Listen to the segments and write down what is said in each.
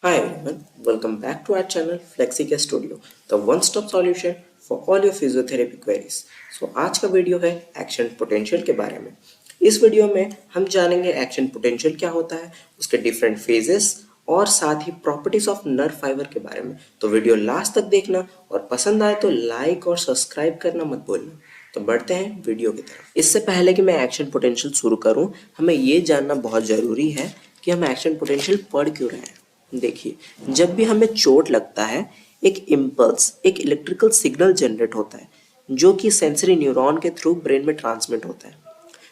Hi everyone, welcome back to our channel FlexiCare Studio, the one-stop solution for all your physiotherapy queries. आज का video है action potential के बारे में। इस वीडियो में हम जानेंगे एक्शन पोटेंशियल क्या होता है, उसके डिफरेंट फेजेस और साथ ही प्रॉपर्टीज ऑफ नर्व फाइबर के बारे में। तो वीडियो लास्ट तक देखना और पसंद आए तो लाइक और सब्सक्राइब करना मत भूलना। तो बढ़ते हैं वीडियो की तरफ। इससे पहले कि मैं एक्शन पोटेंशियल शुरू करूं, हमें ये जानना बहुत ज़रूरी है कि हम एक्शन पोटेंशियल पढ़ क्यों रहे हैं। देखिए, जब भी हमें चोट लगता है, एक इम्पल्स, एक इलेक्ट्रिकल सिग्नल जनरेट होता है जो कि सेंसरी न्यूरॉन के थ्रू ब्रेन में ट्रांसमिट होता है।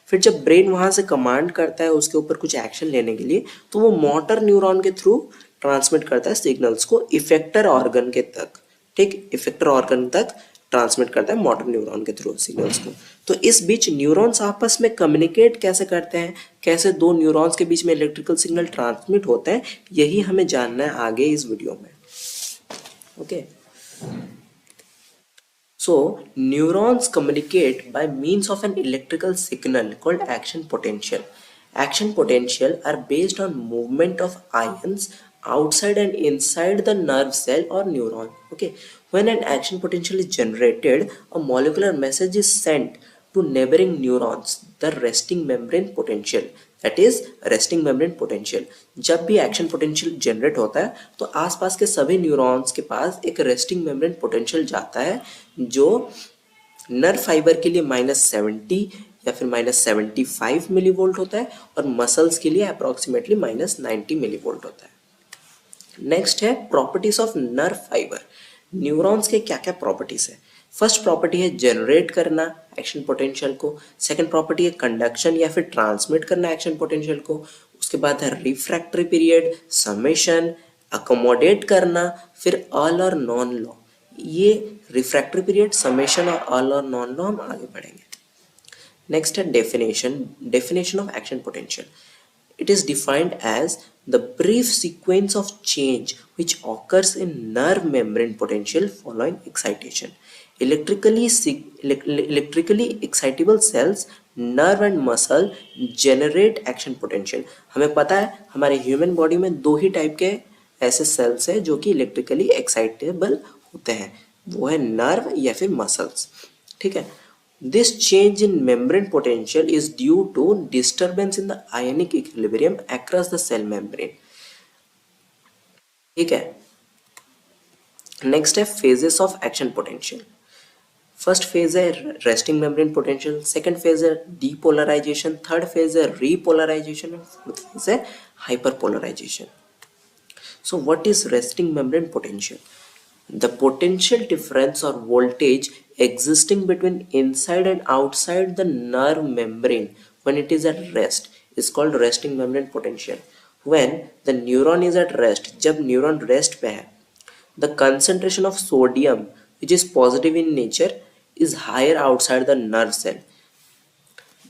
फिर जब ब्रेन वहां से कमांड करता है उसके ऊपर कुछ एक्शन लेने के लिए, तो वो मोटर न्यूरॉन के थ्रू ट्रांसमिट करता है सिग्नल्स को इफेक्टर ऑर्गन के तक। ठीक, इफेक्टर ऑर्गन तक ट्रांसमिट करता है मोटर न्यूरॉन के थ्रू सिग्नल्स को। तो इस बीच न्यूरॉन्स आपस में कम्युनिकेट कैसे करते हैं, कैसे दो न्यूरॉन्स के बीच में इलेक्ट्रिकल सिग्नल ट्रांसमिट होते हैं, यही हमें जानना है आगे इस वीडियो में। Okay, so neurons communicate by means of an electrical signal called action potential. Action potential are based on movement of ions outside and inside the nerve cell or neuron. Okay, when an action potential is generated, a molecular message is sent to neighboring neurons, the resting membrane potential. That is resting membrane potential. जब भी action potential generate होता है तो आसपास के सभी neurons के पास एक रेस्टिंग मेम्ब्रेन पोटेंशियल जाता है जो नर्व फाइबर के लिए -70 या फिर -75 मिली वोल्ट होता है और मसल्स के लिए अप्रोक्सीमेटली -90 मिली वोल्ट होता है। नेक्स्ट है properties of nerve fibre. Neurons के क्या क्या प्रॉपर्टीज है। फर्स्ट प्रॉपर्टी है जनरेट करना एक्शन पोटेंशियल को। सेकंड प्रॉपर्टी है कंडक्शन या फिर ट्रांसमिट करना एक्शन पोटेंशियल को। उसके बाद है रिफ्रैक्टरी पीरियड, समेशन, अकोमोडेट करना, फिर ऑल और नॉन लॉ। ये रिफ्रैक्टरी पीरियड, समेशन और ऑल और नॉन लॉ हम आगे बढ़ेंगे। नेक्स्ट है definition of action potential. It is defined as the brief sequence of change which occurs in nerve membrane potential following excitation. Electrically excitable cells, nerve and muscle generate action potential. हमें पता है हमारे human body में दो ही type के ऐसे sales हैं जो कि इलेक्ट्रिकली एक्साइटेबल होते हैं, वो है नर्व या फिर मसल्स। ठीक है, this change in membrane potential is due to disturbance in the ionic equilibrium across the cell membrane. ठीक है, नेक्स्ट है phases of action potential. First phase है resting membrane potential, second phase है depolarization, third phase है repolarization और fourth phase है hyperpolarization. So what is resting membrane potential? The potential difference or voltage existing between inside and outside the nerve membrane when it is at rest is called resting membrane potential. When the neuron is at rest, जब neuron rest पे है, the concentration of sodium which is positive in nature is higher outside the nerve cell.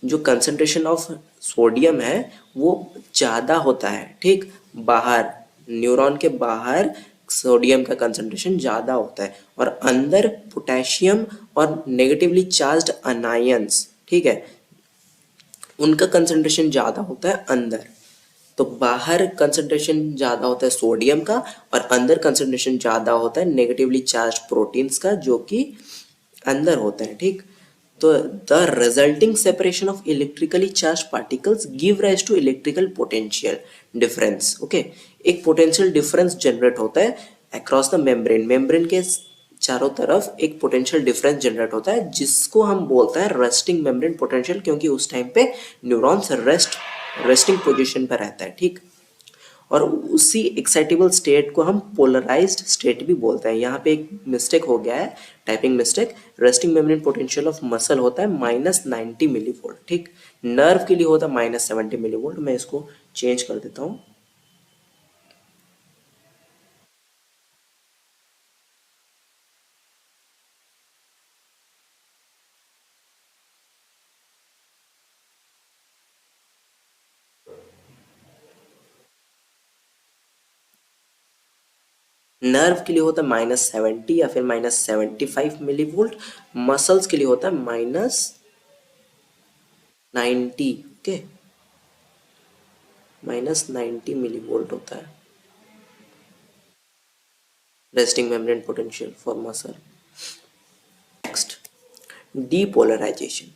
जो concentration of sodium है वो ज़्यादा होता है, ठीक, बाहर न्यूरॉन के बाहर सोडियम का कंसंट्रेशन ज़्यादा होता है और अंदर पोटेशियम और नेगेटिवली चार्ज्ड अनायंस, ठीक है, उनका कंसंट्रेशन ज़्यादा होता है अंदर। तो बाहर कंसंट्रेशन ज़्यादा होता है सोडियम का और अंदर कंसंट्रेशन ज़्यादा होता है नेगेटिवली चार्ज्ड प्रोटीन्स का जो कि अंदर होता है। ठीक, तो the resulting separation of electrically charge particles give rise to electrical potential difference. Okay, एक पोटेंशियल डिफरेंस जनरेट होता है अक्रॉस द मेम्ब्रेन, मेम्ब्रेन के चारों तरफ एक पोटेंशियल डिफरेंस जनरेट होता है जिसको हम बोलते हैं रेस्टिंग मेम्ब्रेन पोटेंशियल, क्योंकि उस टाइम पे न्यूरॉन्स रेस्टिंग पोजीशन पर रहता है। ठीक, और उसी एक्साइटेबल स्टेट को हम पोलराइज्ड स्टेट भी बोलते हैं। यहाँ पे एक मिस्टेक हो गया है, typing mistake. Resting membrane potential of muscle होता है -90 मिली वोल्ट, ठीक, नर्व के लिए होता है -70 मिली वोल्ट। मैं इसको चेंज कर देता हूँ। नर्व के लिए होता है -70 या फिर -75 मिली वोल्ट, मसल्स के लिए होता है -90। ओके, -90 मिली वोल्ट होता है। resting membrane potential for muscle. Next, depolarization.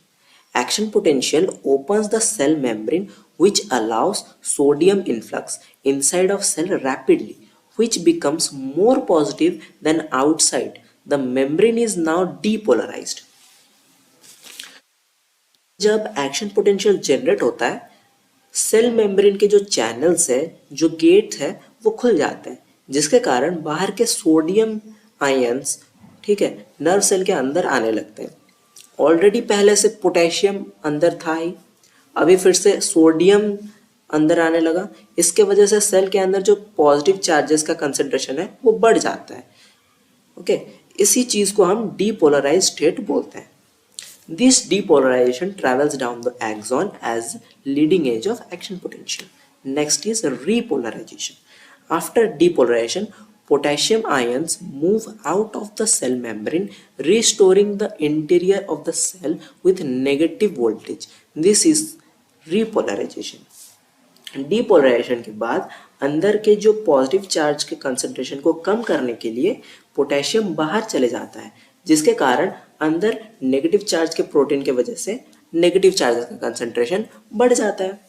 Action potential opens the cell membrane which allows sodium influx inside of cell rapidly, which becomes more positive than outside. The membrane is now depolarized. जब action potential generate होता है, cell membrane के जो channels है, जो gate है, वो खुल जाते हैं, जिसके कारण बाहर के सोडियम आयंस, ठीक है, नर्व सेल के अंदर आने लगते हैं. ऑलरेडी पहले से पोटेशियम अंदर था ही, अभी फिर से सोडियम अंदर आने लगा. इसके वजह से सेल के अंदर जो पॉजिटिव चार्जेस का कंसंट्रेशन है वो बढ़ जाता है. ओके, इसी चीज को हम डीपोलराइज्ड स्टेट बोलते हैं. This depolarization travels down the axon as leading edge of action potential. Next is repolarization. After depolarization, potassium ions move out of the cell membrane, restoring the interior of the cell with negative voltage. This is repolarization. Depolarization के बाद अंदर के जो positive charge के concentration को कम करने के लिए पोटेशियम बाहर चले जाता है, जिसके कारण अंदर नेगेटिव चार्ज के प्रोटीन के वजह से नेगेटिव चार्ज का कंसंट्रेशन बढ़ जाता है.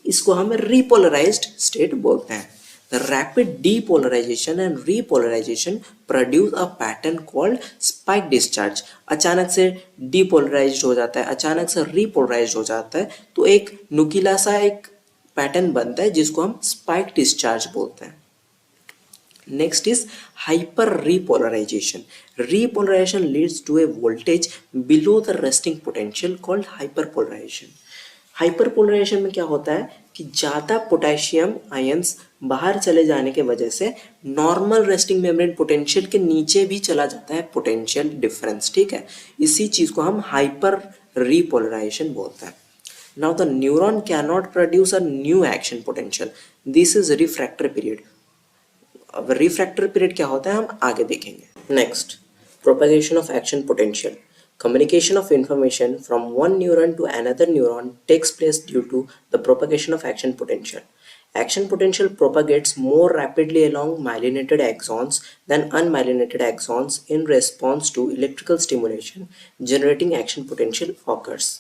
इसको हम रीपोलराइज्ड स्टेट बोलते हैं. The rapid depolarization and repolarization produce a pattern called spike discharge. अचानक से डीपोलराइज्ड हो जाता है, अचानक से रीपोलराइज्ड हो जाता है, तो एक नुकीला सा एक पैटर्न बनता है जिसको हम स्पाइक डिस्चार्ज बोलते हैं. Next is hyper repolarization. Repolarization leads to a voltage below the resting potential called hyperpolarization. Hyperpolarization में क्या होता है कि ज़्यादा पोटेशियम आयंस बाहर चले जाने के वजह से नॉर्मल रेस्टिंग मेम्ब्रेन पोटेंशियल के नीचे भी चला जाता है पोटेंशियल डिफरेंस. ठीक है, इसी चीज़ को हम हाइपर रीपोलराइजेशन बोलते हैं. Now the neuron cannot produce a new action potential. This is refractory period. अब रिफ्रैक्टरी पीरियड क्या होता है हम आगे देखेंगे. Next, propagation of action potential. Communication of information from one neuron to another neuron takes place due to the propagation of action potential. Action potential propagates more rapidly along myelinated axons than unmyelinated axons in response to electrical stimulation. Generating action potential occurs.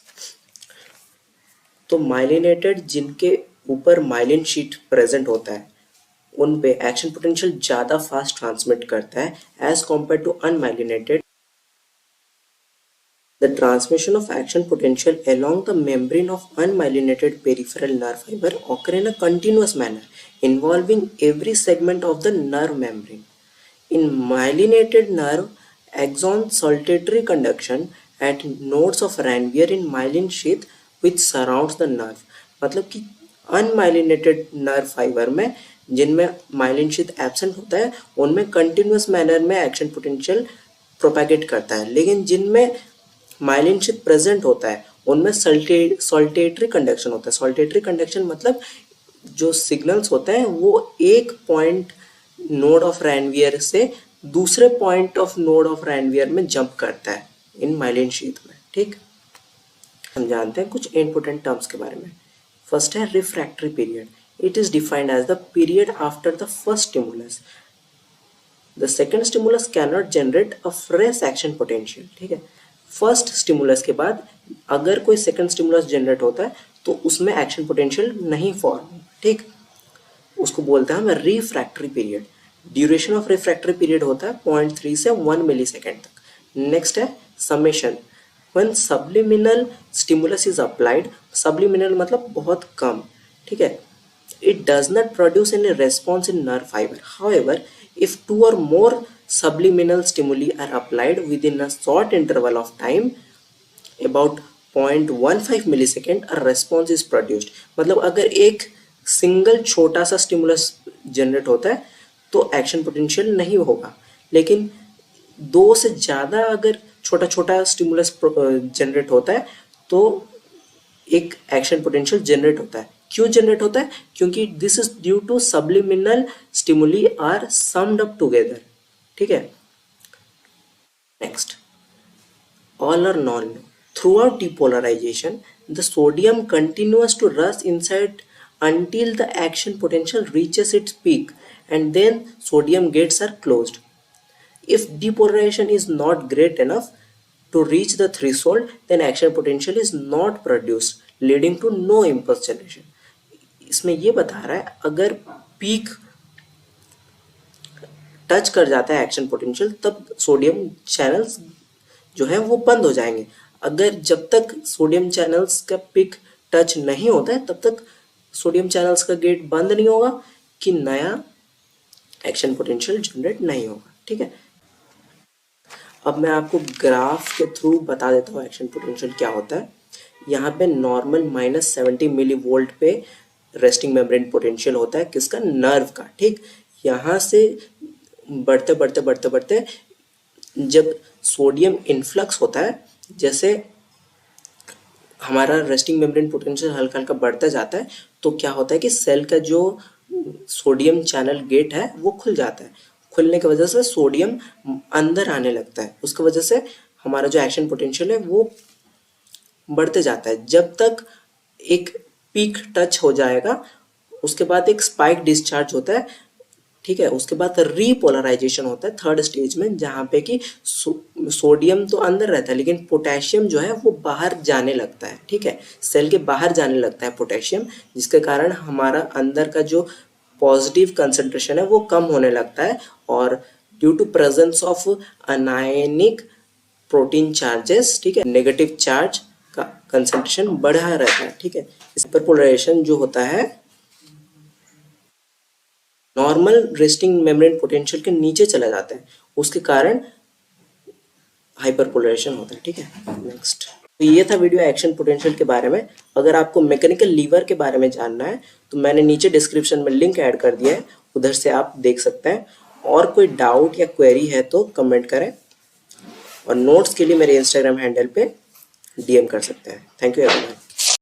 तो myelinated जिनके ऊपर myelin sheet present होता है उन पे action potential ज़्यादा fast transmit करता है as compare to unmyelinated. The transmission of action potential along the membrane of unmyelinated peripheral nerve fiber occur in a continuous manner involving every segment of the nerve membrane. In myelinated nerve, axon saltatory conduction at nodes of Ranvier in myelin sheath which surrounds the nerve. मतलब कि unmyelinated nerve fibre में जिनमें myelin sheath absent होता है उनमें continuous manner में action potential प्रोपैगेट करता है, लेकिन जिनमें माइलिन शीथ प्रेजेंट होता है उनमें सॉल्टेटरी कंडक्शन होता है. सॉल्टेटरी कंडक्शन मतलब जो सिग्नल्स होते हैं वो एक पॉइंट नोड ऑफ रैनवियर से दूसरे point of node of Ranvier में जंप करता है इन माइलिन शीथ में. ठीक, हम जानते हैं कुछ इंपॉर्टेंट टर्म्स के बारे में. फर्स्ट है refractory period. It is defined as the period after the first stimulus. The second stimulus can not generate a fresh action potential. ठीक है, फर्स्ट स्टिमुलस के बाद अगर कोई सेकेंड स्टिमुलस जनरेट होता है तो उसमें एक्शन पोटेंशियल नहीं फॉर्म. ठीक, उसको बोलते हैं हम refractory period. Duration of refractory period होता है 0.3 से 1 मिली सेकेंड तक. नेक्स्ट है summation. When subliminal stimulus is applied, subliminal मतलब बहुत कम. ठीक है, it does not produce any response in nerve fiber. However, if 2 or more subliminal stimuli are applied within a short interval of time, about 0.15 millisecond, a response is produced. मतलब अगर एक single छोटा सा stimulus generate होता है तो action potential नहीं होगा, लेकिन 2 से ज़्यादा अगर छोटा छोटा स्टिमुलस जनरेट होता है तो एक एक्शन पोटेंशियल जनरेट होता है. क्यों जनरेट होता है? क्योंकि this is due to subliminal stimuli are summed up together. ठीक है, next, all or none. Throughout depolarization the sodium continuous to rush inside until the action potential reaches its peak and then sodium gates are closed. If depolarization is not great enough to reach the threshold, then action potential is not produced, leading to no impulse generation. इसमें ये बता रहा है अगर peak touch कर जाता है action potential तब सोडियम चैनल्स जो है वो बंद हो जाएंगे। अगर जब तक सोडियम चैनल्स का पीक टच नहीं होता है तब तक सोडियम चैनल्स का गेट बंद नहीं होगा कि नया एक्शन पोटेंशियल जनरेट नहीं होगा। ठीक है, अब मैं आपको ग्राफ के थ्रू बता देता हूँ एक्शन पोटेंशियल क्या होता है। यहाँ पे नॉर्मल -70 मिली वोल्ट पे रेस्टिंग मेम्ब्रेन पोटेंशियल होता है किसका, नर्व का। ठीक, यहाँ से बढ़ते बढ़ते बढ़ते बढ़ते जब सोडियम इन्फ्लक्स होता है, जैसे हमारा रेस्टिंग मेम्ब्रेन पोटेंशियल हल्का हल्का बढ़ता जाता है तो क्या होता है कि सेल का जो सोडियम चैनल गेट है वो खुल जाता है। खुलने की वजह से सोडियम अंदर आने लगता है, उसकी वजह से हमारा जो एक्शन पोटेंशियल है वो बढ़ते जाता है जब तक एक पीक टच हो जाएगा। उसके बाद एक स्पाइक डिस्चार्ज होता है। ठीक है, उसके बाद रीपोलराइजेशन होता है थर्ड स्टेज में, जहाँ पे कि सोडियम तो अंदर रहता है लेकिन पोटेशियम जो है वो बाहर जाने लगता है। ठीक है, सेल के बाहर जाने लगता है पोटेशियम, जिसके कारण हमारा अंदर का जो पॉजिटिव कंसंट्रेशन है वो कम होने लगता है और due to presence of anionic protein charges, ठीक है, नेगेटिव चार्ज का कंसंट्रेशन बढ़ा रहता है। ठीक है, इस पर पोलराइजेशन जो होता है नॉर्मल रेस्टिंग मेम्ब्रेन पोटेंशियल के नीचे चला जाता है, उसके कारण हाइपरपोलराइजेशन होता है। ठीक है, नेक्स्ट। तो ये था वीडियो एक्शन पोटेंशियल के बारे में। अगर आपको मैकेनिकल लीवर के बारे में जानना है तो मैंने नीचे डिस्क्रिप्शन में लिंक ऐड कर दिया है, उधर से आप देख सकते हैं। और कोई डाउट या क्वेरी है तो कमेंट करें और नोट्स के लिए मेरे इंस्टाग्राम हैंडल पे DM कर सकते हैं। Thank you everyone.